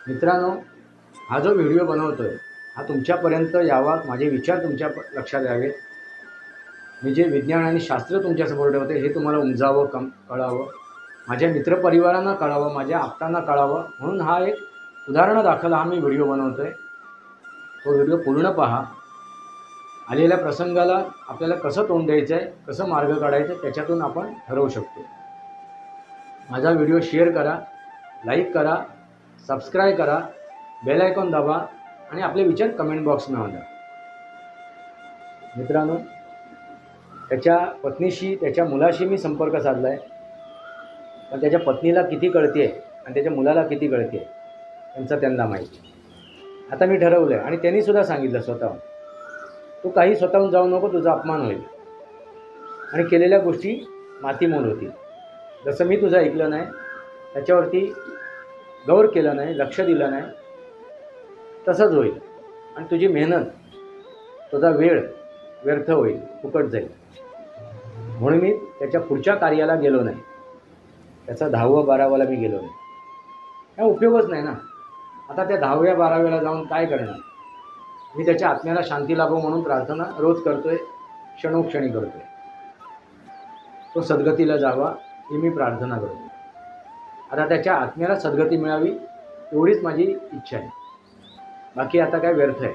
मित्रांनो, हा जो व्हिडिओ बनवतोय हा तुमच्यापर्यंत यावा, माझे विचार तुमच्या लक्षात यावेत, मी जे विज्ञान आणि शास्त्र तुमच्यासमोर ठेवते हे तुम्हाला उमजावं, कळावं, माझ्या मित्रपरिवारांना कळावं, माझ्या आप्तांना कळावं, म्हणून हा एक उदाहरणादाखल हा मी व्हिडिओ बनवतोय। तो व्हिडिओ पूर्ण पहा। आलेल्या प्रसंगाला आपल्याला कसं तोंड द्यायचं आहे, कसं मार्ग काढायचा त्याच्यातून आपण ठरवू शकतो। माझा व्हिडिओ शेअर करा, लाईक करा, सबस्क्राईब करा, बेल आयकॉन दाबा आणि आपले विचार कमेंट बॉक्समध्ये द्या। मित्रांनो, त्याच्या पत्नीशी, त्याच्या मुलाशी मी संपर्क साधला आहे, पण त्याच्या पत्नीला किती कळते आणि त्याच्या मुलाला किती कळते त्यांचं त्यांना माहिती। आता मी ठरवलं आहे आणि त्यांनी सुद्धा सांगितलं स्वतःहून, तू काही स्वतःहून जाऊ नको, तुझा अपमान होईल आणि केलेल्या गोष्टी मातीमोल होतील। जसं मी तुझं ऐकलं नाही, त्याच्यावरती गौर केलं नाही, लक्ष दिलं नाही, तसंच होईल आणि तुझी मेहनत, तुझा वेळ व्यर्थ होईल, फुकट जाईल। म्हणून मी त्याच्या पुढच्या कार्याला गेलो नाही, त्याचा 10वा 12वाला मी गेलो नाही, काय उपयोगच नाही ना। आता त्या 10व्या 12व्याला जाऊन काय करणार? मी त्याच्या आत्म्याला शांती लाभो म्हणून प्रार्थना रोज करतोय, क्षणोक्षणी करतोय, तो सद्गतीला जावा ही मी प्रार्थना करतो। आता त्याच्या आत्म्याला सद्गती मिळावी एवढीच माझी इच्छा आहे, बाकी आता काय व्यर्थ आहे।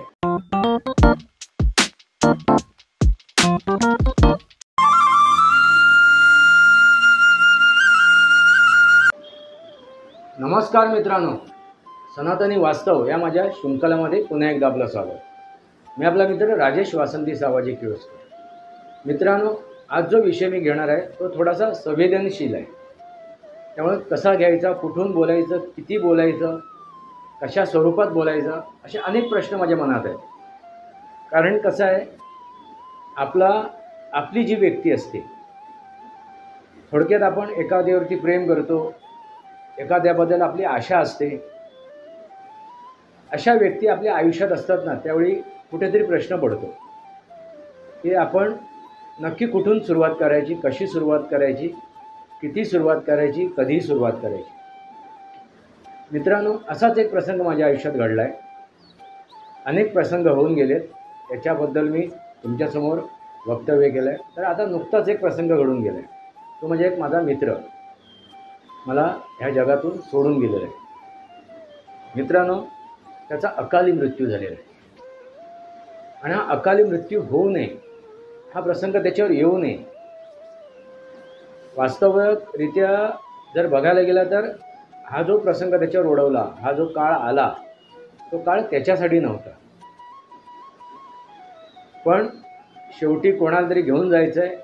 नमस्कार मित्रांनो, सनातनी वास्तव या माझ्या शृंखलामध्ये पुन्हा एकदा आपलं स्वागत। मी आपला मित्र राजेश वासंती सावाजी किळोस्कर। मित्रांनो, आज जो विषय मी घेणार आहे तो थोडासा संवेदनशील आहे, त्यामुळे कसा घ्यायचा, कुठून बोलायचं, किती बोलायचं, कशा स्वरूपात बोलायचं, असे अनेक प्रश्न माझ्या मनात आहेत। कारण कसं आहे, आपली जी व्यक्ती असते, थोडक्यात आपण एखाद्यावरती प्रेम करतो, एखाद्याबद्दल आपली आशा असते, अशा व्यक्ती आपल्या आयुष्यात असतात ना, त्यावेळी कुठेतरी प्रश्न पडतो की आपण नक्की कुठून सुरुवात करायची, कशी सुरुवात करायची, किती सुरुवात करायची, कधी सुरुवात करायची। मित्रांनो, असाच एक प्रसंग माझ्या आयुष्यात घडला आहे। अनेक प्रसंग होऊन गेलेत, त्याच्याबद्दल मी तुमच्यासमोर वक्तव्य केलं आहे। तर आता नुकताच एक प्रसंग घडून गेला आहे, तो म्हणजे एक माझा मित्र मला ह्या जगातून सोडून गेलेला आहे। मित्रांनो, त्याचा अकाली मृत्यू झालेला आहे आणि हा अकाली मृत्यू होऊ नये, हा प्रसंग त्याच्यावर येऊ नये, वास्तविकरित्या जर बघायला गेला तर हा जो प्रसंग त्याच्यावर ओढवला, हा जो काळ आला, तो काळ त्याच्यासाठी नव्हता, पण शेवटी कोणाला तरी घेऊन जायचं आहे,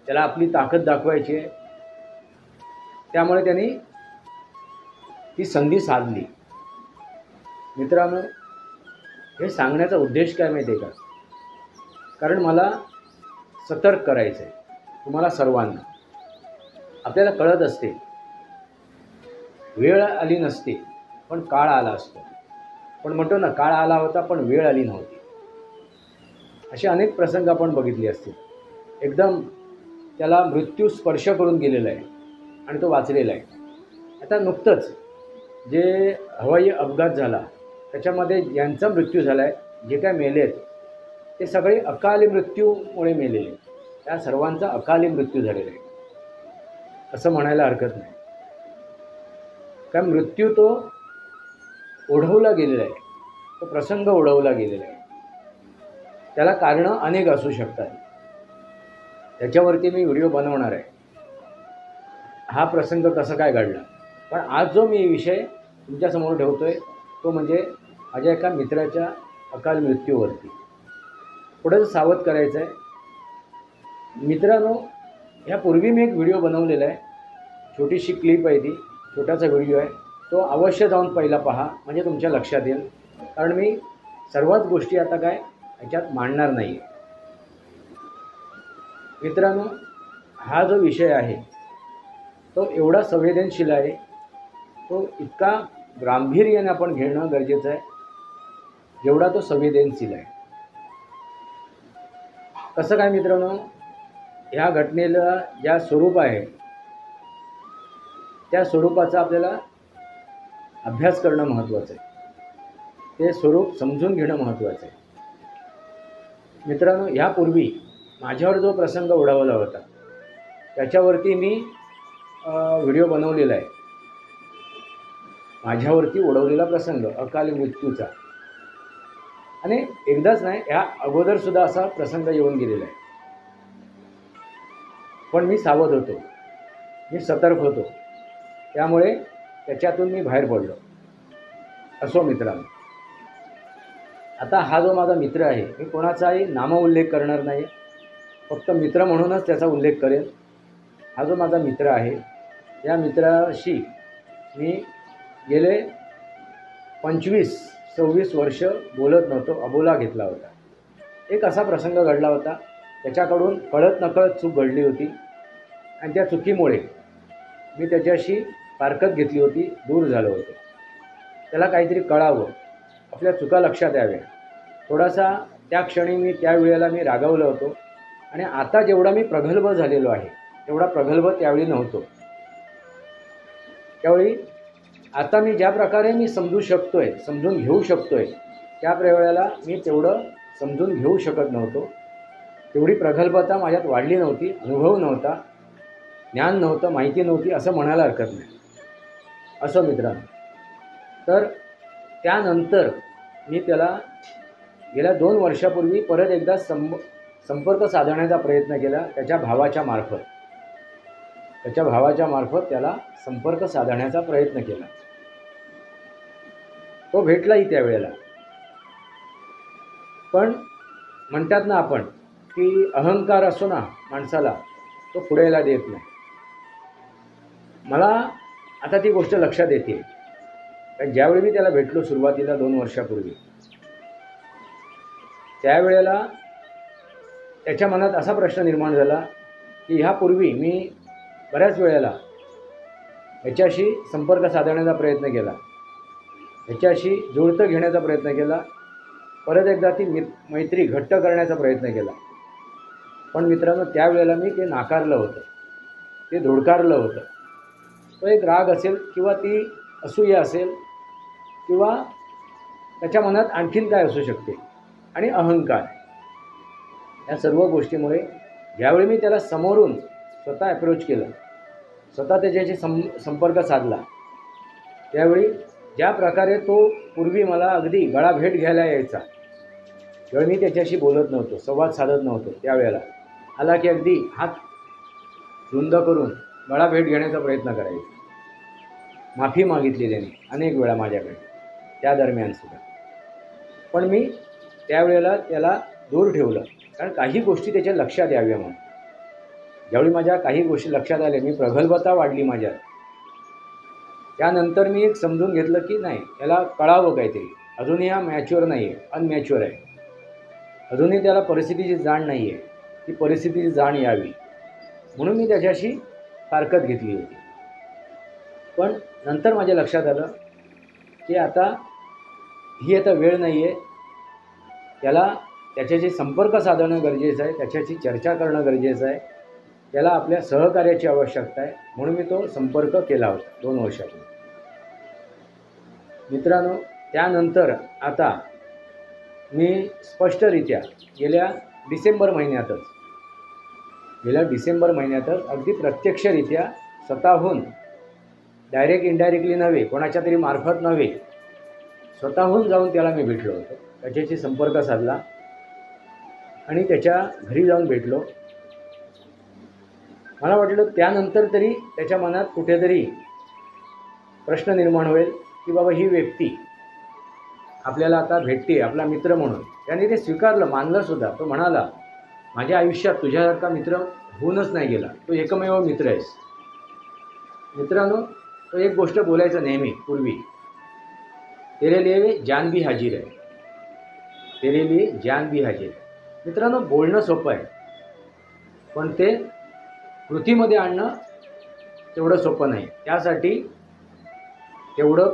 त्याला आपली ताकद दाखवायची आहे, त्यामुळे त्यांनी ती संधी साधली। मित्रांनो, हे सांगण्याचा उद्देश काय माहिती आहे का? कारण मला सतर्क करायचं आहे तुम्हाला सर्वांना। आपल्याला कळत असते, वेळ आली नसते पण काळ आला असतो, पण म्हणतो ना, काळ आला होता पण वेळ आली नव्हती। असे अनेक प्रसंग आपण बघितले असतील, एकदम त्याला मृत्यू स्पर्श करून गेलेला आहे आणि तो वाचलेला आहे। आता नुकतंच जे हवाई अपघात झाला त्याच्यामध्ये ज्यांचा मृत्यू झाला आहे, जे काय मेलेत ते सगळे अकाली मृत्यूमुळे मेलेले, त्या सर्वांचा अकाली मृत्यू झालेला आहे असं म्हणायला हरकत नाही। कारण मृत्यू तो ओढवला गेलेला आहे, तो प्रसंग ओढवला गेलेला आहे, त्याला कारणं अनेक असू शकतात, त्याच्यावरती मी व्हिडिओ बनवणार आहे, हा प्रसंग कसा काय घडला। पण आज जो मी विषय तुमच्यासमोर ठेवतोय तो म्हणजे माझ्या एका मित्राच्या अकाल मृत्यूवरती। थोडंसं सावध करायचं आहे मित्रांनो। ह्यापूर्वी मी एक व्हिडिओ बनवलेला आहे, छोटीशी क्लिप आहे, ती छोटासा व्हिडिओ आहे, तो अवश्य जाऊन पहिला पहा, म्हणजे तुमच्या लक्षात येईल। कारण मी सर्वच गोष्टी आता काय ह्याच्यात मांडणार नाही आहे। मित्रांनो, हा जो विषय आहे तो एवढा संवेदनशील आहे, तो इतका गांभीर्याने आपण घेणं गरजेचं आहे जेवढा तो संवेदनशील आहे। कसं काय मित्रांनो, ह्या घटनेला ज्या स्वरूप आहे त्या स्वरूपाचा आपल्याला अभ्यास करणं महत्त्वाचं आहे. ते स्वरूप समजून घेणं महत्त्वाचं आहे. मित्रांनो, ह्यापूर्वी माझ्यावर जो प्रसंग ओढावला होता त्याच्यावरती मी व्हिडिओ बनवलेला आहे. माझ्यावरती ओढवलेला प्रसंग अकाली मृत्यूचा, आणि एकदाच नाही, ह्या अगोदरसुद्धा असा प्रसंग येऊन गेलेला आहे. पण मी सावध होतो, मी सतर्क होतो, त्यामुळे त्याच्यातून मी बाहेर पडलो. असो मित्रांनो, आता हा जो माझा मित्र आहे, मी कोणाचाही नामोल्लेख करणार नाही, फक्त मित्र म्हणूनच त्याचा उल्लेख करेन. हा जो माझा मित्र आहे, या मित्राशी मी गेले 25-26 वर्ष बोलत नव्हतो, अबोला घेतला होता. एक असा प्रसंग घडला होता, त्याच्याकडून कळत नकळत चूक घडली होती, आणि त्या चुकीमुळे मी त्याच्याशी फारकत घेतली होती, दूर झालो होतो. त्याला काहीतरी कळावं, आपल्या चुका लक्षात याव्या. थोडासा त्या क्षणी मी त्यावेळेला मी रागावलो होतो, आणि आता जेवढा मी प्रगल्भ झालेलो आहे तेवढा प्रगल्भ त्यावेळी नव्हतो. त्यावेळी आता मी ज्या प्रकारे मी समजून घेऊ शकतोय, त्या वेळेला मी तेवढं समजून घेऊ शकत नव्हतो. तेवढी प्रगल्भता माझ्यात वाढली नव्हती, अनुभव नव्हता, ज्ञान नव्हतं, माहिती नव्हती, असं म्हणायला हरकत नाही. असं मित्रांनो, तर त्यानंतर मी त्याला गेल्या 2 वर्षापूर्वी परत एकदा संपर्क साधण्याचा प्रयत्न केला. त्याच्या भावाच्या मार्फत त्याला संपर्क साधण्याचा प्रयत्न केला. तो भेटलाही त्यावेळेला. पण म्हणतात ना आपण, की अहंकार असो ना माणसाला, तो पुढे यायला देत नाही. मला आता ती गोष्ट लक्षात येते, कारण ज्यावेळी मी त्याला भेटलो सुरुवातीला 2 वर्षापूर्वी, त्यावेळेला त्याच्या मनात असा प्रश्न निर्माण झाला की ह्यापूर्वी मी बऱ्याच वेळेला ह्याच्याशी संपर्क साधण्याचा प्रयत्न केला, ह्याच्याशी जुळतं घेण्याचा प्रयत्न केला, परत एकदा ती मैत्री घट्ट करण्याचा प्रयत्न केला. पण मित्रांनो, त्यावेळेला मी ते नाकारलं होतं, ते धुडकारलं होतं. तो एक राग असेल, किंवा ती असूया असेल, किंवा त्याच्या मनात आणखीन काय असू शकते, आणि अहंकार. या सर्व गोष्टीमुळे ज्यावेळी मी त्याला समोरून स्वतः अप्रोच केलं, स्वतः त्याच्याशी संपर्क साधला, त्यावेळी ज्या प्रकारे तो पूर्वी मला अगदी गळाभेट घ्यायला यायचा, त्यावेळी मी त्याच्याशी बोलत नव्हतो, संवाद साधत नव्हतो, त्यावेळेला आला की अगदी हात रुंद करून गळाभेट घेण्याचा प्रयत्न करायचा. माफी मागितली त्याने अनेक वेळा माझ्याकडे त्या दरम्यानसुद्धा. पण मी त्यावेळेला त्याला दूर ठेवलं, कारण काही गोष्टी त्याच्या लक्षात याव्या म्हणून. ज्यावेळी माझ्या काही गोष्टी लक्षात आल्या, मी प्रगल्भता वाढली माझ्यात, त्यानंतर मी एक समजून घेतलं की नाही, याला कळावं काहीतरी. अजूनही हा मॅच्युअर नाही आहे, अनमॅच्युअर आहे. अजूनही त्याला परिस्थितीची जाण नाही आहे, ती परिस्थितीची जाण यावी म्हणून मी त्याच्याशी फारकत घेतली होती. पण नंतर माझ्या लक्षात आलं की आता वेळ नाही आहे, त्याच्याशी संपर्क साधणं गरजेचं आहे, त्याच्याशी चर्चा करणं गरजेचं आहे, त्याला आपल्या सहकार्याची आवश्यकता आहे. म्हणून मी तो संपर्क केला होता 2 वर्षापूर्वी. मित्रांनो, त्यानंतर आता मी स्पष्टरित्या गेल्या डिसेंबर महिन्यातच अगदी प्रत्यक्षरित्या स्वतःहून, डायरेक्ट इनडायरेक्टली नव्हे, कोणाच्या तरी मार्फत नव्हे, स्वतःहून जाऊन त्याला मी भेटलो होतो, त्याच्याशी संपर्क साधला आणि त्याच्या घरी जाऊन भेटलो. मला वाटलं त्यानंतर तरी त्याच्या मनात कुठेतरी प्रश्न निर्माण होईल की बाबा ही व्यक्ती आपल्याला आता भेटते, आपला मित्र म्हणून. त्याने ते स्वीकारलं, मानलंसुद्धा. तो म्हणाला, माझ्या आयुष्यात तुझ्यासारखा मित्र होऊनच नाही गेला, तो एकमेव मित्र आहेस. मित्रांनो, तो एक गोष्ट बोलायचा नेहमी पूर्वी, तेरे लिए जान भी हाजीर है, तेरे लिए जान भी हाजीर है. मित्रांनो, बोलणं सोपं आहे, पण ते कृतीमध्ये आणणं तेवढं सोपं नाही. त्यासाठी तेवढं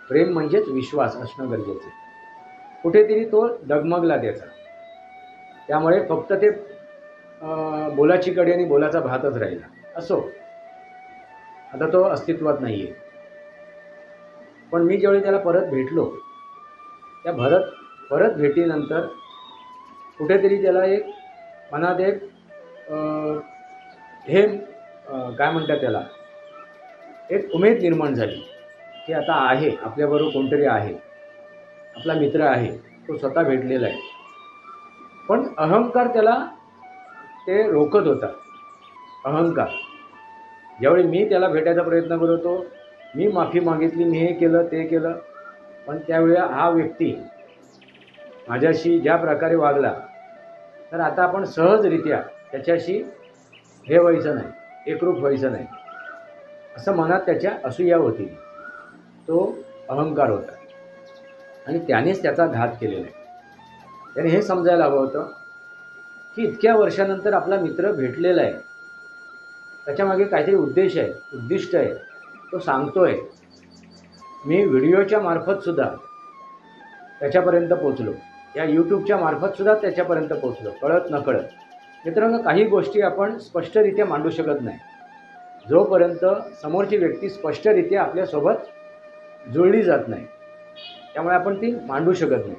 प्रेम म्हणजेच विश्वास असणं गरजेचं आहे. कुठेतरी तो डगमगला त्याचा, त्यामुळे फक्त ते बोलाची कडी आणि बोलाचा भातच राहिला. असो, आता तो अस्तित्वात नाही आहे. पण मी ज्यावेळी त्याला परत भेटलो, त्या परत भेटीनंतर कुठेतरी त्याला एक मनात एक काय म्हणतात त्याला, एक उमेद निर्माण झाली की आता आहे आपल्याबरोबर कोणतरी आहे, आपला मित्र आहे, तो स्वतः भेटलेला आहे. पण अहंकार त्याला ते रोखत होता. अहंकार ज्यावेळी मी त्याला भेटायचा प्रयत्न करत होतो, मी माफी मागितली, मी हे केलं ते केलं, पण त्यावेळी हा व्यक्ती माझ्याशी ज्या प्रकारे वागला, तर आता आपण सहजरित्या त्याच्याशी हे व्हायचं नाही, एकरूप व्हायचं नाही, असं मनात त्याच्या असूया होती. तो अहंकार होता आणि त्यानेच त्याचा घात केलेला आहे. त्याने हे समजायला हवं होतं की इतक्या वर्षानंतर आपला मित्र भेटलेला आहे, त्याच्यामागे काहीतरी उद्देश आहे, उद्दिष्ट आहे, तो सांगतोय. मी व्हिडिओच्या मार्फतसुद्धा त्याच्यापर्यंत पोचलो, या यूट्यूबच्या मार्फतसुद्धा त्याच्यापर्यंत पोचलो, कळत नकळत. मित्रांनो, काही गोष्टी आपण स्पष्टरित्या मांडू शकत नाही जोपर्यंत समोरची व्यक्ती स्पष्टरित्या आपल्यासोबत जुळली जात नाही, त्यामुळे आपण ती मांडू शकत नाही.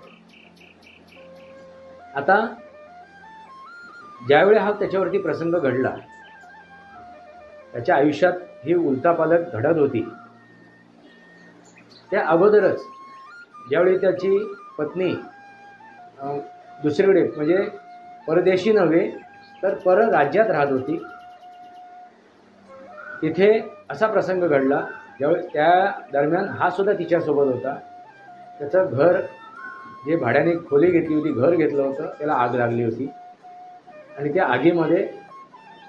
आता ज्यावेळी हा त्याच्यावरती प्रसंग घडला, त्याच्या आयुष्यात ही उलथापालथ घडत होती, त्या अगोदरच ज्यावेळी त्याची पत्नी दुसरीकडे म्हणजे परदेशी नव्हे तर परराज्यात राहत होती, तिथे असा प्रसंग घडला ज्यावेळी त्या दरम्यान हा सुद्धा तिच्यासोबत होता. त्याचं घर जे भाड्याने खोली घेतली होती, घर घेतलं होतं, त्याला आग लागली होती आणि त्या आगीमध्ये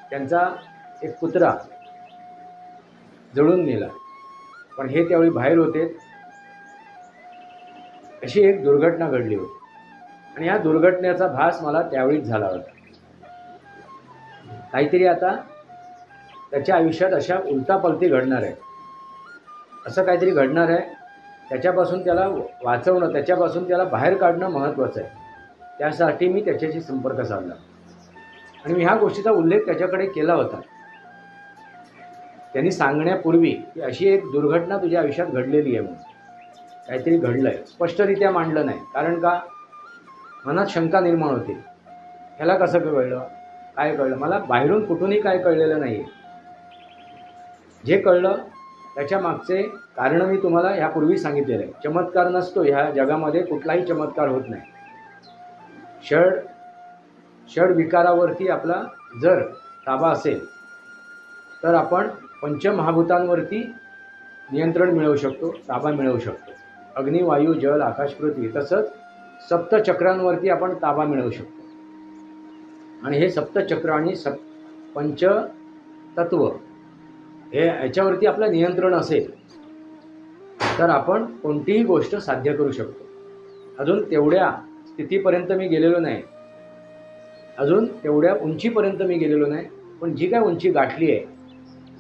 त्यांचा एक कुत्रा जळून गेला. पण हे त्यावेळी बाहेर होते. अशी एक दुर्घटना घडली होती आणि या दुर्घटनेचा भास मला त्यावेळीच झाला होता. काहीतरी आता त्याच्या आयुष्यात अशा उलटापलटी घडणार आहे, असं काहीतरी घडणार आहे. त्याच्यापासून त्याला वाचवणं, त्याच्यापासून त्याला बाहेर काढणं महत्त्वाचं आहे. त्यासाठी मी त्याच्याशी संपर्क साधला आणि मी ह्या गोष्टीचा उल्लेख त्याच्याकडे केला होता. त्यांनी सांगण्यापूर्वी की अशी एक दुर्घटना तुझ्या आयुष्यात घडलेली आहे, म्हणून काहीतरी घडलं आहे. स्पष्टरित्या मांडलं नाही, कारण का मनात शंका निर्माण होते, ह्याला कसं कळलं, काय कळलं. मला बाहेरून कुठूनही काय कळलेलं नाही आहे. जे कळलं त्याच्या मागचे कारण मी तुम्हाला ह्यापूर्वी सांगितलेलं आहे. चमत्कार नसतो, ह्या जगामध्ये कुठलाही चमत्कार होत नाही. षड विकारावरती आपला जर ताबा असेल तर आपण पंचमहाभूतांवरती नियंत्रण मिळवू शकतो, ताबा मिळवू शकतो. अग्नी, वायू, जल, आकाश, पृथ्वी, तसंच सप्तचक्रांवरती आपण ताबा मिळवू शकतो. आणि हे सप्तचक्र आणि पंचतत्व हे याच्यावरती आपलं नियंत्रण असेल तर आपण कोणतीही गोष्ट साध्य करू शकतो. अजून तेवढ्या स्थितीपर्यंत मी गेलेलो नाही, अजून तेवढ्या उंचीपर्यंत मी गेलेलो नाही, पण जी काय उंची गाठली आहे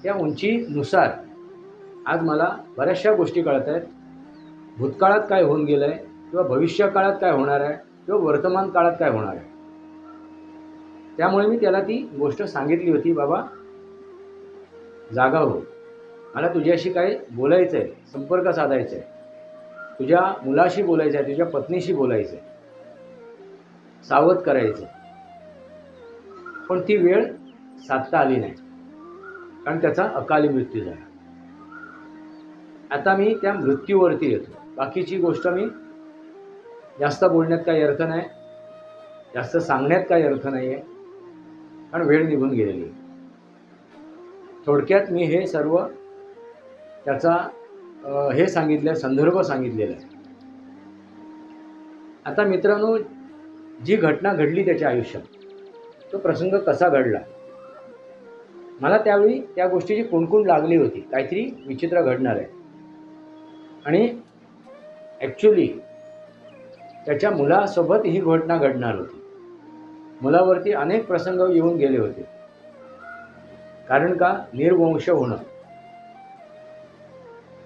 त्या उंचीनुसार आज मला बऱ्याचशा गोष्टी कळत आहेत. भूतकाळात काय होऊन गेलं आहे किंवा भविष्यकाळात काय होणार आहे किंवा वर्तमान काळात काय होणार आहे. त्यामुळे मी त्याला ती गोष्ट सांगितली होती, बाबा जागा हो, मला तुझ्याशी काय बोलायचं आहे, संपर्क साधायचा आहे, तुझ्या मुलाशी बोलायचं आहे, तुझ्या पत्नीशी बोलायचं आहे, सावध करायचं. पण ती वेळ साधता आली नाही, कारण त्याचा अकाली मृत्यू झाला. आता मी त्या मृत्यूवरती येतो. बाकीची गोष्ट मी जास्त बोलण्यात काही अर्थ नाही, जास्त सांगण्यात काही अर्थ नाही आहे, कारण वेळ निघून गेलेली आहे. थोडक्यात मी हे सर्व त्याचा हे सांगितलं, संदर्भ सांगितलेला आहे. आता मित्रांनो, जी घटना घडली त्याच्या आयुष्यात, तो प्रसंग कसा घडला, मला त्यावेळी त्या गोष्टीची कुणकुण लागली होती, काहीतरी विचित्र घडणार आहे. आणि ॲक्च्युली त्याच्या मुलासोबत ही घटना घडणार होती. मुलावरती अनेक प्रसंग येऊन गेले होते. कारण का, निर्वंश होणं,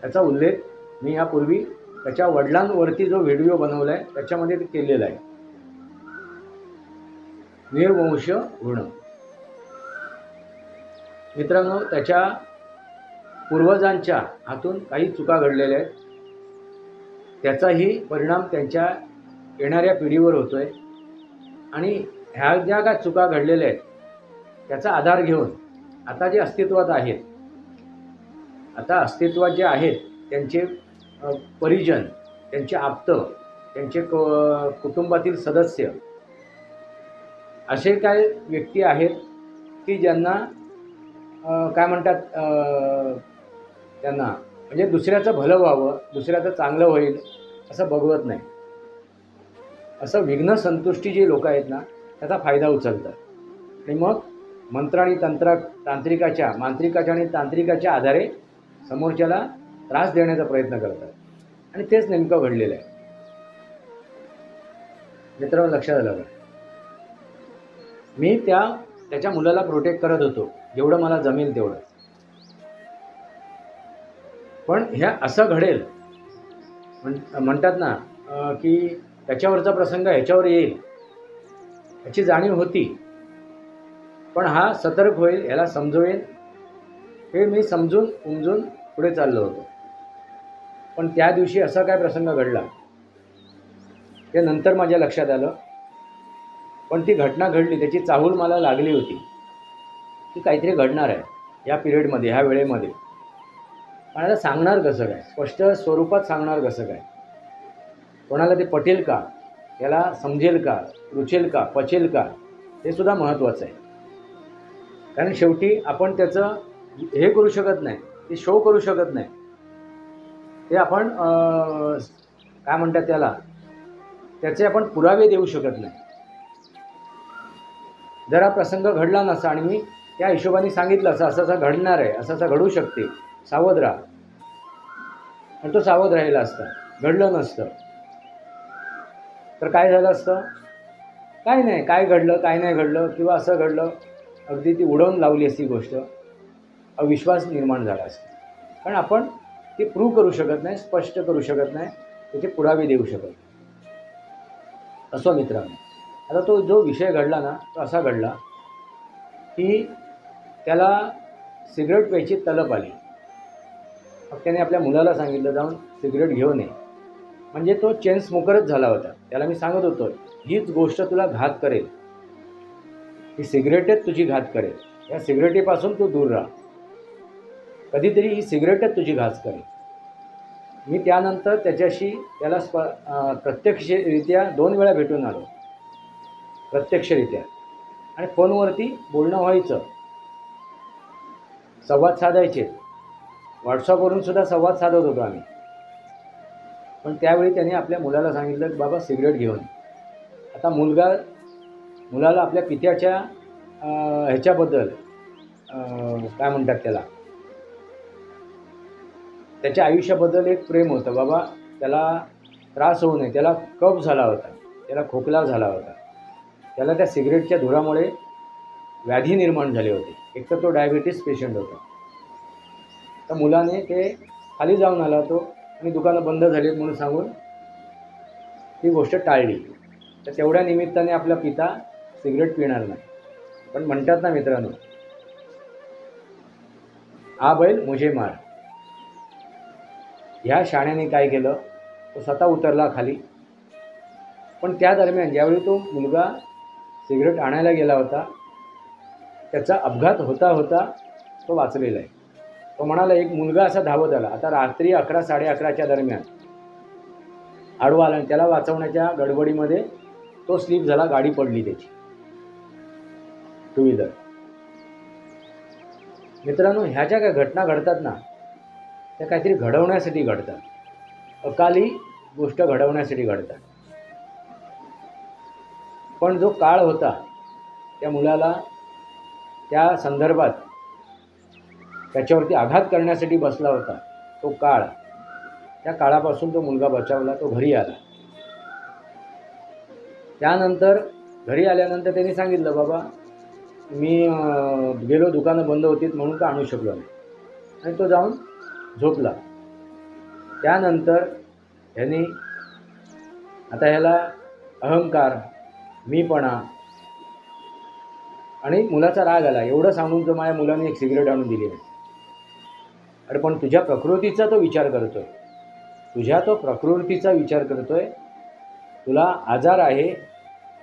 त्याचा उल्लेख मी यापूर्वी त्याच्या वडिलांवरती जो व्हिडिओ बनवला आहे त्याच्यामध्ये केलेला आहे. निर्वंश होणं. मित्रांनो, त्याच्या पूर्वजांच्या हातून काही चुका घडलेल्या आहेत. त्याचाही परिणाम त्यांच्या येणाऱ्या पिढीवर होतो आहे. आणि ह्या ज्या काय चुका घडलेल्या आहेत त्याचा आधार घेऊन आता जे अस्तित्वात आहेत, आता अस्तित्वात जे आहेत त्यांचे परिजन, त्यांचे आप्त, त्यांचे कुटुंबातील सदस्य असे काय व्यक्ती आहेत की ज्यांना काय म्हणतात, त्यांना म्हणजे दुसऱ्याचं भलं व्हावं, दुसऱ्याचं चांगलं होईल असं बघवत नाही. असं विघ्न संतुष्टी जी लोक आहेत ना त्याचा फायदा उचलतात आणि मग मंत्र आणि मांत्रिकाच्या आणि तांत्रिकाच्या आधारे समोरच्याला त्रास देण्याचा प्रयत्न करतात. आणि तेच नेमकं घडलेलं आहे. मित्रांनो, लक्षात आलं का? मी त्याच्या मुलाला प्रोटेक्ट करत होतो जेवढं मला जमेल तेवढं. पण ह्या असं घडेल म्हणतात ना की त्याच्यावरचा प्रसंग ह्याच्यावर येईल याची जाणीव होती. पण हा सतर्क होईल, ह्याला समजवेल हे मी समजून उमजून पुढे चाललो होतो. पण त्या दिवशी असा काय प्रसंग घडला ते नंतर माझ्या लक्षात आलं. पण ती घटना घडली, त्याची चाहूल मला लागली होती की काहीतरी घडणार आहे या पिरियडमध्ये, ह्या वेळेमध्ये. पण आता सांगणार कसं काय, स्पष्ट स्वरूपात सांगणार कसं काय, कोणाला ते पटेल का, याला समजेल का, रुचेल का, पचेल का, हे सुद्धा महत्त्वाचं आहे. कारण शेवटी आपण त्याचं हे करू शकत नाही, ते शो करू शकत नाही, ते आपण काय म्हणतात त्याला, त्याचे आपण पुरावे देऊ शकत नाही. जर हा प्रसंग घडला नसता आणि मी त्या हिशोबाने सांगितलं असं असं घडणार आहे, असं घडू शकते, सावध राहा, आणि तो सावध राहिला असता, घडलं नसतं तर काय झालं असतं, काय नाही, काय घडलं काय नाही घडलं किंवा असं घडलं, अगदी ती उडवून लावली असती गोष्ट, अविश्वास निर्माण झाला असता. कारण आपण ती प्रूव्ह करू शकत नाही, स्पष्ट करू शकत नाही, त्याचे पुरावे देऊ शकत नाही. असो मित्रांनो, आता तो जो विषय घडला ना तो असा घडला की त्याला सिगरेट प्यायची तलप आली. मग त्याने आपल्या मुलाला सांगितलं जाऊन सिगरेट घेऊन ये. म्हणजे तो चेन स्मोकरच झाला होता. त्याला मी सांगत होतो हीच गोष्ट तुला घात करेल, ही सिगरेटच तुझी घात करेल, या सिगरेटीपासून तू दूर राहा, कधीतरी ही सिगरेटच तुझी घात करेल. मी त्यानंतर त्याला प्रत्यक्षरित्या 2 वेळा भेटून आलो, प्रत्यक्षरित्या, आणि फोनवरती बोलणं व्हायचं, संवाद साधायचे, व्हॉट्सअपवरून सुद्धा संवाद साधत होतो आम्ही. पण त्यावेळी त्याने आपल्या मुलाला सांगितलं की बाबा सिगरेट घेऊन. आता मुलाला आपल्या पित्याच्या ह्याच्याबद्दल काय म्हणतात त्याला, त्याच्या आयुष्याबद्दल एक प्रेम होतं. बाबा त्याला त्रास होऊ नये, त्याला कफ झाला होता, त्याला खोकला झाला होता, त्याला त्या सिगरेटच्या धुरामुळे व्याधी निर्माण झाले होते. एक तर तो डायबिटीस पेशंट होता. तर मुलाने ते खाली जाऊन आला तो आणि दुकानं बंद झाली म्हणून सांगून ती गोष्ट टाळली. तर तेवढ्या निमित्ताने आपला पिता सिगरेट पिणार नाही. पण म्हणतात ना मित्रांनो, आ बैल मुझे मार. ह्या शाण्याने काय केलं, तो स्वतः उतरला खाली. पण त्या दरम्यान ज्यावेळी तो मुलगा सिगरेट आणायला गेला होता, त्याचा अपघात होता होता तो वाचलेला आहे. तो म्हणाला, एक मुलगा असा धावत आला, आता रात्री 11 11:30च्या दरम्यान आडवा आला आणि त्याला वाचवण्याच्या गडबडीमध्ये तो स्लिप झाला, गाडी पडली त्याची, टू व्हीलर. मित्रांनो, ह्या ज्या काही घटना घडतात ना त्या काहीतरी घडवण्यासाठी घडतात, अकाली गोष्ट घडवण्यासाठी घडतात. पण जो काळ होता त्या मुलाला त्या संदर्भात त्याच्यावरती आघात करण्यासाठी बसला होता, तो काळ, त्या काळापासून तो मुलगा बचावला, तो घरी आला. त्यानंतर घरी आल्यानंतर त्यांनी सांगितलं, बाबा मी गेलो, दुकानं बंद होतीत म्हणून का आणू शकलो नाही, आणि तो जाऊन झोपला. त्यानंतर ह्यानी आता ह्याला अहंकार, मीपणा आणि मुलाचा राग आला. एवढं सांगून तो माझ्या मुलाने एक सिगरेट आणून दिली नाही. अरे पण तुझ्या प्रकृतीचा तो विचार करतोय, तुझ्या तो प्रकृतीचा विचार करतोय, तुला आजार आहे,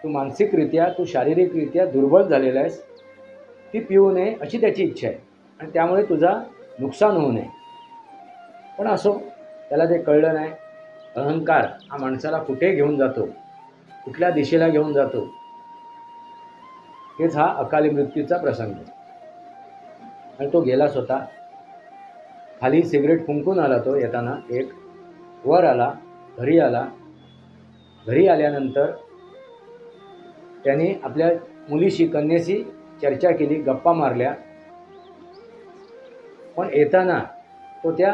तू मानसिकरित्या तू शारीरिकरित्या दुर्बल झालेला आहेस, ती पिऊ नये अशी त्याची इच्छा आहे आणि त्यामुळे तुझा नुकसान होऊ नये. पण असो, त्याला ते कळलं नाही. अहंकार हा माणसाला कुठे घेऊन जातो, कुठल्या दिशेला घेऊन जातो, हेच हा अकाली मृत्यूचा प्रसंग. आणि तो गेला स्वतः. खाली सिगरेट फुंकून आला तो येताना, एक वर आला, घरी आला. घरी आल्यानंतर त्याने आपल्या मुलीशी कन्येशी चर्चा केली, गप्पा मारल्या. पण येताना तो त्या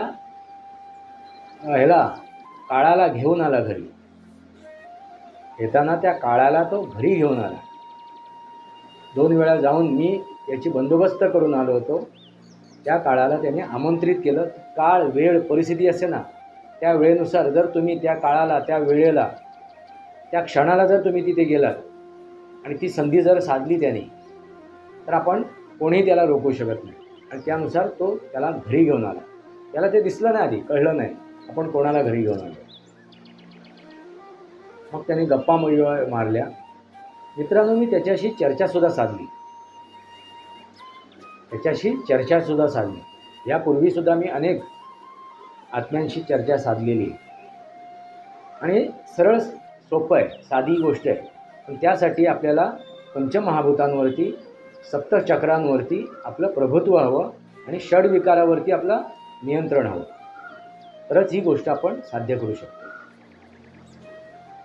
काळाला घेऊन आला घरी. येताना त्या काळाला तो घरी घेऊन आला. 2 वेळा जाऊन मी याची बंदोबस्त करून आलो होतो. त्या काळाला त्याने आमंत्रित केलं. काळ, वेळ, परिस्थिती असते ना, त्या वेळेनुसार जर तुम्ही त्या काळाला, त्या वेळेला, त्या क्षणाला जर तुम्ही तिथे गेलात आणि ती संधी जर साधली त्याने, तर आपण कोणीही त्याला रोखू शकत नाही. आणि त्यानुसार तो त्याला घरी घेऊन आला. त्याला ते दिसलं नाही, आधी कळलं नाही आपण कोणाला घरी घेऊन आलो. मग त्याने गप्पा मारल्या. मित्रांनो, मी त्याच्याशी चर्चासुद्धा साधली. यापूर्वीसुद्धा मी अनेक आत्म्यांशी चर्चा साधलेली आहे. आणि सरळ सोपं आहे, साधी गोष्ट आहे. पण त्यासाठी आपल्याला पंचमहाभूतांवरती, सप्तचक्रांवरती आपलं प्रभुत्व हवं आणि षड्विकारावरती आपलं नियंत्रण हवं, तरच ही गोष्ट आपण साध्य करू शकतो.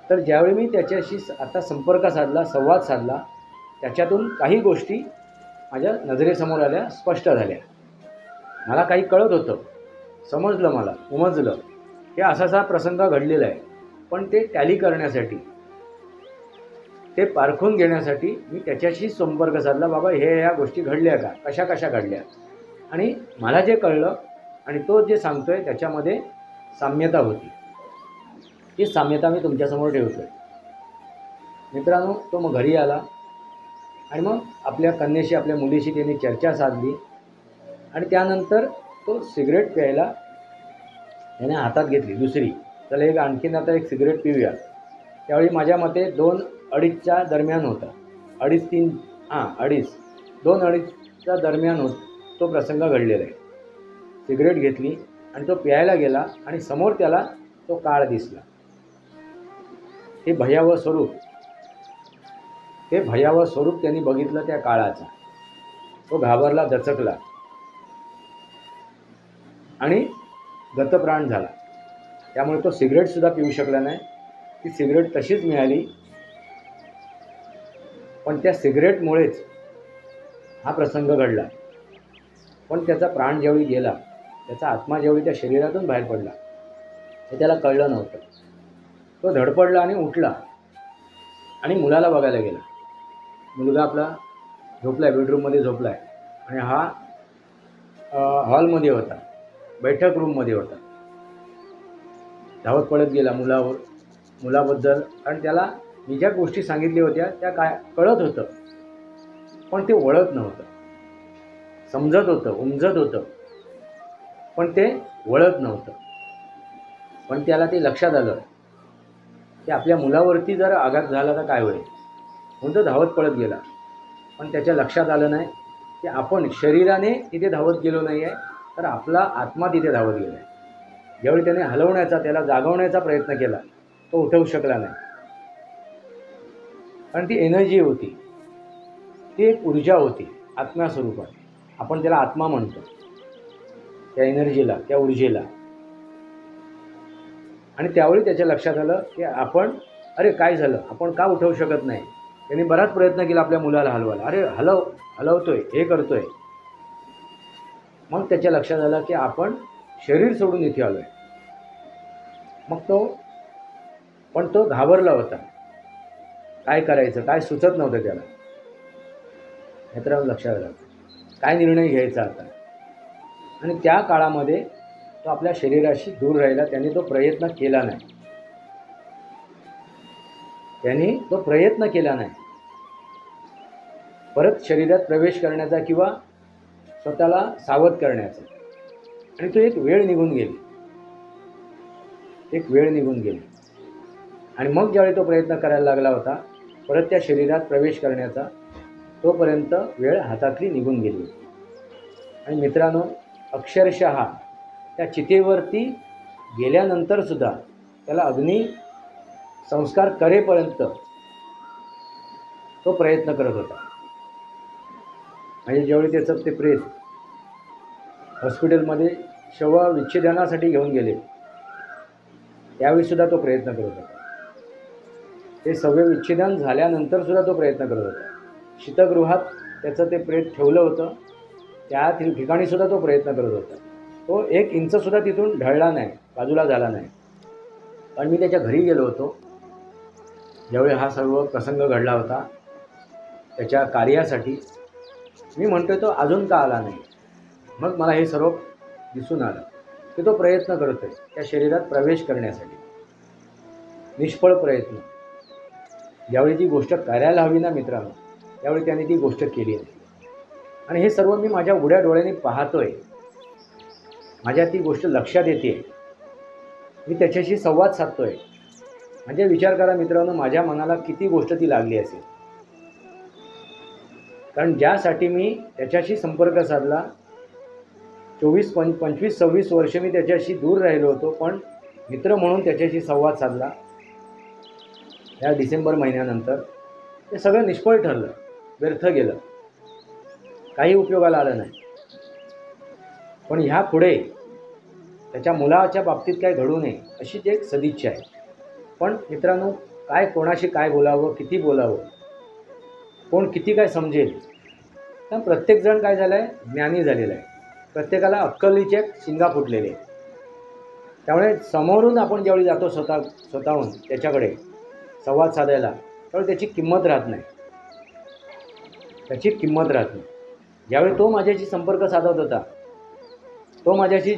तर ज्यावेळी मी त्याच्याशी आता संपर्क साधला, संवाद साधला, त्याच्यातून काही गोष्टी माझ्या नजरेसमोर आल्या, स्पष्ट झाल्या. मला काही कळत होतं, समजलं, मला उमजलं की असा प्रसंग घडलेला आहे. पण ते टॅली करण्यासाठी, ते पारखून घेण्यासाठी मी त्याच्याशी संपर्क साधला. बाबा, ह्या गोष्टी घडल्या का, कशा घडल्या, आणि मला जे कळलं आणि तो जे सांगतोय त्याच्यामध्ये साम्यता होती. ही साम्यता मी तुमच्यासमोर ठेवतो आहे. मित्रांनो, तो मग घरी आला आणि मग आपल्या कन्येशी, आपल्या मुलीशी त्यांनी चर्चा साधली. आणि त्यानंतर तो सिगरेट प्यायला त्याने हातात घेतली, दुसरी. चला आणखीन आता एक सिगरेट पिऊया. त्यावेळी माझ्या मते 2-2:30च्या दरम्यान होता. 2-2:30च्या दरम्यान तो प्रसंग घडलेला आहे. सिगरेट घेतली आणि तो प्यायला गेला आणि समोर त्याला तो काळ दिसला. हे भयावह स्वरूप त्यांनी बघितलं त्या काळाचा. तो घाबरला, दचकला आणि गतप्राण झाला. त्यामुळे तो सिगरेटसुद्धा पिऊ शकला नाही. ती सिगरेट तशीच मिळाली. पण त्या सिगरेटमुळेच हा प्रसंग घडला. पण त्याचा प्राण ज्यावेळी गेला, त्याचा आत्मा ज्यावेळी त्या शरीरातून बाहेर पडला, हे त्याला कळलं नव्हतं. तो धडपडला आणि उठला आणि मुलाला बघायला गेला. मुलगा आपला झोपला आहे, बेडरूममध्ये झोपला आहे. आणि हा हॉलमध्ये होता, बैठक रूममध्ये होता. धावत पळत गेला मुलाबद्दल, कारण त्याला मी ज्या गोष्टी सांगितल्या होत्या त्या काय कळत होतं, पण ते वळत नव्हतं. समजत होतं, उमजत होतं, पण ते वळत नव्हतं. पण त्याला ते लक्षात आलं की आपल्या मुलावरती जर आघात झाला तर काय होईल, म्हणून तो धावत पळत गेला. पण त्याच्या लक्षात आलं नाही की आपण शरीराने तिथे धावत गेलो नाही आहे, तर आपला आत्मा तिथे धावत गेला आहे. ज्यावेळी त्याने हलवण्याचा, त्याला जागवण्याचा प्रयत्न केला, तो उठवू शकला नाही. कारण ती एनर्जी होती, ती एक ऊर्जा होती आत्म्यास्वरूपात. आपण त्याला आत्मा म्हणतो, त्या एनर्जीला, त्या ऊर्जेला. आणि त्यावेळी त्याच्या लक्षात आलं की अरे काय झालं, आपण का उठवू शकत नाही. त्याने बराच प्रयत्न केला आपल्या मुलाला हलवायला. अरे हलवतोय, हे करतोय. मग त्याच्या लक्षात आलं की आपण शरीर सोडून इथे आलो आहे. मग तो घाबरला होता. काय करायचं, काय सुचत नव्हतं त्याला. मित्रांनो, लक्षात आलं काय निर्णय घ्यायचा आता. आणि त्या काळामध्ये तो आपल्या शरीराशी दूर राहिला. त्याने तो प्रयत्न केला नाही. परत शरीरात प्रवेश करण्याचा किंवा स्वतःला सावध करण्याचा. आणि तो एक वेळ निघून गेली. एक वेळ निघून गेली. आणि मग ज्यावेळी तो प्रयत्न करायला लागला होता परत त्या शरीरात प्रवेश करण्याचा, तोपर्यंत वेळ हातातली निघून गेली होती. आणि मित्रांनो, अक्षरशः त्या चितेवरती गेल्यानंतरसुद्धा त्याला अग्नी संस्कार करेपर्यंत तो प्रयत्न करत होता. म्हणजे ज्यावेळी त्याचं ते प्रेत हॉस्पिटलमध्ये शवविच्छेदनासाठी घेऊन गेले त्यावेळीसुद्धा तो प्रयत्न करत होता. ते शवविच्छेदन झाल्यानंतरसुद्धा तो प्रयत्न करत होता. शीतगृहात त्याचं ते प्रेत ठेवलं होतं, त्या ठिकाणीसुद्धा तो प्रयत्न करत होता. तो 1 इंचसुद्धा तिथून ढळला नाही, बाजूला झाला नाही. पण मी त्याच्या घरी गेलो होतो ज्यावेळी हा सर्व प्रसंग घडला होता त्याच्या कार्यासाठी. मी म्हणतोय तो अजून का आला नाही. मग मला हे सर्व दिसून आलं की तो प्रयत्न करतोय त्या शरीरात प्रवेश करण्यासाठी, निष्फळ प्रयत्न. ज्यावेळी ती गोष्ट करायला हवी ना मित्रांनो, त्यावेळी त्याने ती गोष्ट केली नाही. आणि हे सर्व मी माझ्या उघड्या डोळ्यांनी पाहतोय, माझ्या ती गोष्ट लक्षात येते, मी त्याच्याशी संवाद साधतोय. म्हणजे विचार करा मित्रांनो, माझ्या मनाला किती गोष्ट ती लागली असेल. कारण ज्यासाठी मी त्याच्याशी संपर्क साधला, 25-26 वर्ष मी त्याच्याशी दूर राहिलो होतो, पण मित्र म्हणून त्याच्याशी संवाद साधला. या डिसेंबर महिन्यानंतर ते सगळं निष्फळ ठरलं, व्यर्थ गेलं, काही उपयोगाला आलं नाही. पण ह्या पुढे त्याच्या मुलाच्या बाबतीत काय घडू नये अशीच एक सदिच्छा आहे. पण मित्रांनो, काय कोणाशी काय बोलावं, किती बोलावं, कोण किती काय समजेल. तर प्रत्येकजण काय झालं आहे, ज्ञानी झालेला आहे. प्रत्येकाला अक्कलीचे शिंगा फुटलेले आहे. त्यामुळे समोरून आपण ज्यावेळी जातो स्वतःहून त्याच्याकडे संवाद साधायला, त्यावेळी त्याची किंमत राहत नाही, त्याची किंमत राहत नाही. ज्यावेळी तो माझ्याशी संपर्क साधत होता, तो माझ्याशी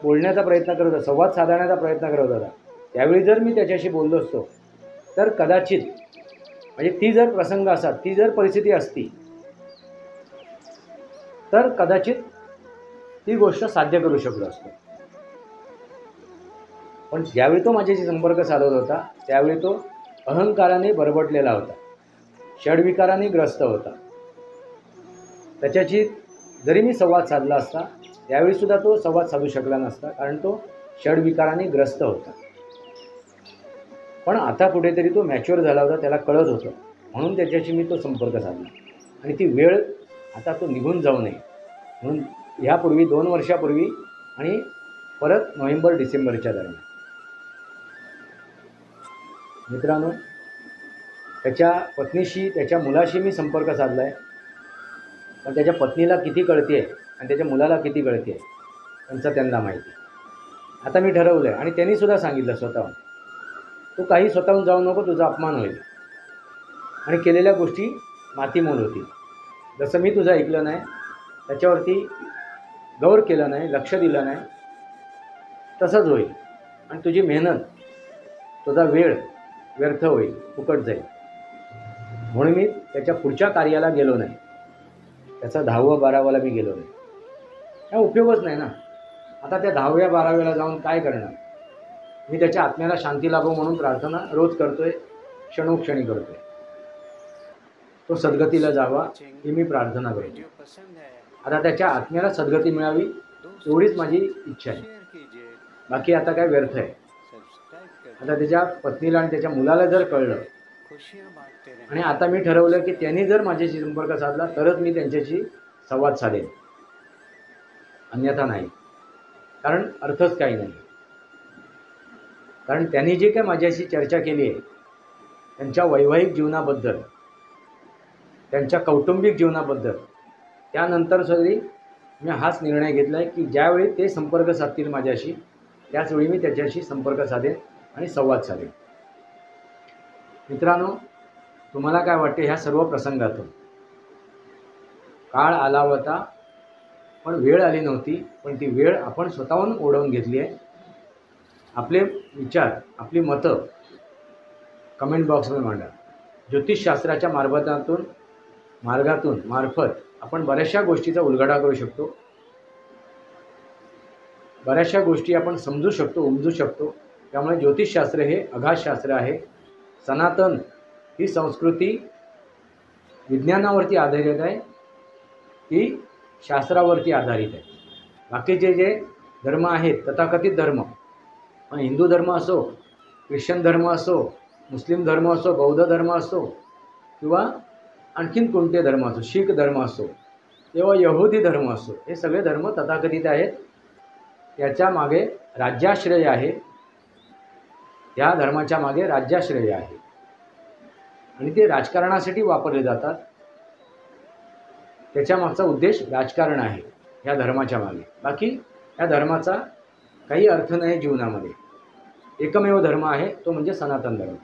बोलण्याचा प्रयत्न करत होता, संवाद साधण्याचा प्रयत्न करत होता, त्यावेळी जर मी त्याच्याशी बोललो असतो तर कदाचित, म्हणजे ती जर प्रसंग असता, ती जर परिस्थिती असती, तर कदाचित ती गोष्ट साध्य करू शकलो असतो. पण ज्यावेळी तो माझ्याशी संपर्क साधत होता त्यावेळी तो अहंकाराने बरबटलेला होता, षड्विकाराने ग्रस्त होता. त्याच्याशी जरी मी संवाद साधला असता त्यावेळीसुद्धा तो संवाद साधू शकला नसता, कारण तो षड्विकाराने ग्रस्त होता. पण आता कुठेतरी तो मॅच्युअर झाला होता, त्याला कळत होतं, म्हणून त्याच्याशी मी तो संपर्क साधला. आणि ती वेळ आता तो निघून जाऊ नये म्हणून ह्यापूर्वी 2 वर्षापूर्वी आणि परत नोव्हेंबर-डिसेंबरच्या दरम्यान मित्रांनो, त्याच्या पत्नीशी, त्याच्या मुलाशी मी संपर्क साधला आहे. पण त्याच्या पत्नीला किती कळते आहे आणि त्याच्या मुलाला किती कळते आहे त्यांचं त्यांना माहिती. आता मी ठरवलं आहे आणि त्यांनीसुद्धा सांगितलं स्वतःहून, तू काही स्वतःहून जाऊ नको, तुझा अपमान होईल आणि केलेल्या गोष्टी मातीमोल होतील. जसं मी तुझं ऐकलं नाही, त्याच्यावरती गौर केलं नाही, लक्ष दिलं नाही, तसंच होईल आणि तुझी मेहनत, तुझा वेळ व्यर्थ होईल, फुकट जाईल. म्हणून मी त्याच्या पुढच्या कार्याला गेलो नाही, त्याचा 10वा-12वाला मी गेलो नाही. हा उपयोगच नाही ना. आता त्या 10व्या-12व्याला जाऊन काय करणार. मी त्याच्या आत्म्याला शांती लाभो म्हणून प्रार्थना रोज करतोय, क्षणोक्षणी करतोय. तो सद्गतीला जावा ही मी प्रार्थना करतो. आता त्याच्या आत्म्याला सद्गती मिळावी एवढीच माझी इच्छा आहे. बाकी आता काय व्यर्थ आहे. आता त्याच्या पत्नीला आणि त्याच्या मुलाला जर कळलं आणि आता मी ठरवलं की त्यांनी जर माझ्याशी संपर्क साधला तरच मी त्यांच्याशी संवाद साधेन, अन्यथा नाही. कारण अर्थच काही नाही. कारण त्यांनी जे काय माझ्याशी चर्चा केली आहे त्यांच्या वैवाहिक जीवनाबद्दल, त्यांच्या कौटुंबिक जीवनाबद्दल, त्यानंतर सगळी मी हाच निर्णय घेतला आहे की ज्यावेळी ते संपर्क साधतील माझ्याशी त्याचवेळी मी त्याच्याशी संपर्क साधेन आणि संवाद साधेन. मित्रांनो, तुम्हाला काय वाटते ह्या सर्व प्रसंगातून? काळ आला होता पण वेळ आली नव्हती, पण ती वेळ आपण स्वतःहून ओढवून घेतली आहे. आपले विचार, आपली मतं कमेंट बॉक्समध्ये मांडा. ज्योतिषशास्त्राच्या मार्फत आपण बऱ्याचशा गोष्टीचा उलगडा करू शकतो, बऱ्याचशा गोष्टी आपण समजू शकतो, उमजू शकतो. त्यामुळे ज्योतिषशास्त्र हे अगाध शास्त्र आहे. सनातन ही संस्कृती विज्ञानावरती आधारित आहे की शास्त्रावरती आधारित आहे. बाकीचे जे धर्म आहेत तथाकथित धर्म, हिंदू धर्म असो, ख्रिश्चन धर्म असो, मुस्लिम धर्म असो, बौद्ध धर्म असो किंवा आणखीन कोणते धर्म असो, शीख धर्म असो किंवा यहुदी धर्म असो, हे सगळे धर्म तथाकथित आहेत. त्याच्या मागे राज्याश्रय आहे. या धर्माच्या मागे राज्याश्रय आहे आणि ते राजकारणासाठी वापरले जातात. त्याच्या मागचा उद्देश राजकारण आहे या धर्माच्या मागे. बाकी या धर्माचा काही अर्थ नाही जीवनामध्ये. एकमेव धर्म आहे तो म्हणजे सनातन धर्म.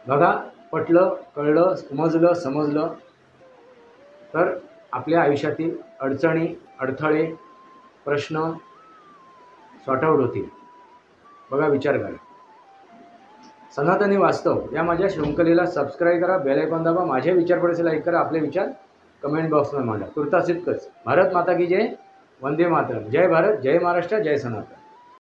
बघा, पटलं, कळलं, समजलं तर आपल्या आयुष्यातील अडचणी, अडथळे, प्रश्न सॉर्ट आउट होतील. बघा, विचार करा. सनातनी वास्तव या माझ्या शृंखलेला सबस्क्राईब करा, बेल आयकॉन दाबा, माझे विचार पडेल लाईक करा, आपले विचार कमेंट बॉक्समध्ये मांडा. तुर्तास इतकंच. भारत माता की जय, वंदे मातरम. जय भारत, जय महाराष्ट्र, जय सनातन.